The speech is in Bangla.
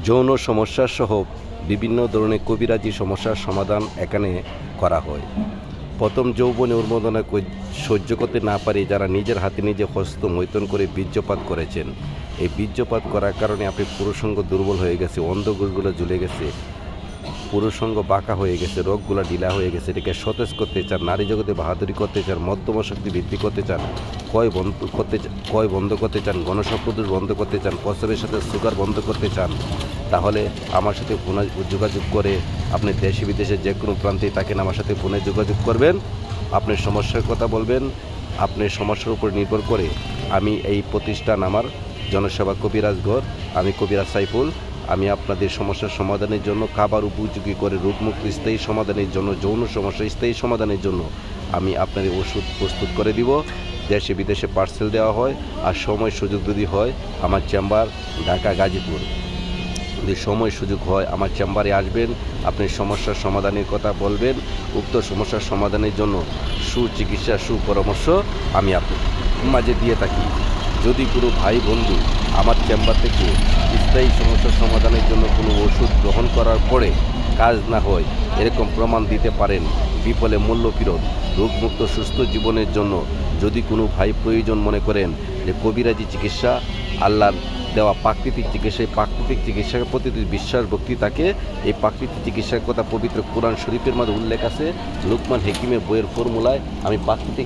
যৌন সমস্যা সহ বিভিন্ন ধরনের কবিরাজি সমস্যার সমাধান এখানে করা হয়। প্রথম যৌবনে উন্মোদনা সহ্য করতে না পারে যারা নিজের হাতে নিজে হস্ত মৈথুন করে বীর্যপাত করেছেন, এই বীর্যপাত করার কারণে আপনি পুরুষাঙ্গ দুর্বল হয়ে গেছে, অন্ধগুলো ঝুলে গেছে, পুরুষাঙ্গ বাঁকা হয়ে গেছে, রোগগুলো ঢিলা হয়ে গেছে, এটাকে সতেজ করতে চান, নারী জগতে বাহাদুরি করতে চান, মধ্যম শক্তি বৃদ্ধি করতে চান, ক্ষয় বন্ধ করতে চান, গণসম্প্রদায় বন্ধ করতে চান, প্রস্রাবের সাথে সুগার বন্ধ করতে চান, তাহলে আমার সাথে ফোনে যোগাযোগ করে আপনি দেশে বিদেশে যে কোনো প্রান্তেই থাকেন আমার সাথে ফোনে যোগাযোগ করবেন, আপনার সমস্যার কথা বলবেন। আপনার সমস্যার উপর নির্ভর করে আমি এই প্রতিষ্ঠান আমার জনসেবা কবিরাজ ঘর, আমি কবিরাজ সাইফুল, আমি আপনাদের সমস্যার সমাধানের জন্য খাবার উপযোগী করে রোগমুক্ত স্থায়ী সমাধানের জন্য, যৌন সমস্যা স্থায়ী সমাধানের জন্য আমি আপনাদের ওষুধ প্রস্তুত করে দিব। দেশে বিদেশে পার্সেল দেওয়া হয়, আর সময় সুযোগ যদি হয় আমার চেম্বার ঢাকা গাজীপুর, যদি সময় সুযোগ হয় আমার চেম্বারে আসবেন, আপনার সমস্যার সমাধানের কথা বলবেন। উক্ত সমস্যার সমাধানের জন্য সুচিকিৎসা সুপরামর্শ আমি আপনার মাঝে দিয়ে থাকি। যদি কোনো ভাই বন্ধু আমার চেম্বার থেকে স্থায়ী সমস্যার সমাধানের জন্য কোনো ওষুধ গ্রহণ করার পরে কাজ না হয় এরকম প্রমাণ দিতে পারেন, বিফলে মূল্য ফেরত, রোগমুক্ত সুস্থ জীবনের জন্য যদি কোনো ভাই প্রয়োজন মনে করেন যে কবিরাজি চিকিৎসা আল্লাহর দেওয়া প্রাকৃতিক চিকিৎসা, এই প্রাকৃতিক চিকিৎসার প্রতি বিশ্বাস ভক্তি থাকে, এই প্রাকৃতিক চিকিৎসার কথা পবিত্র কোরআন শরীফের মধ্যে উল্লেখ আছে, লুকমান হাকিমের বইয়ের ফর্মুলায় আমি প্রাকৃতিক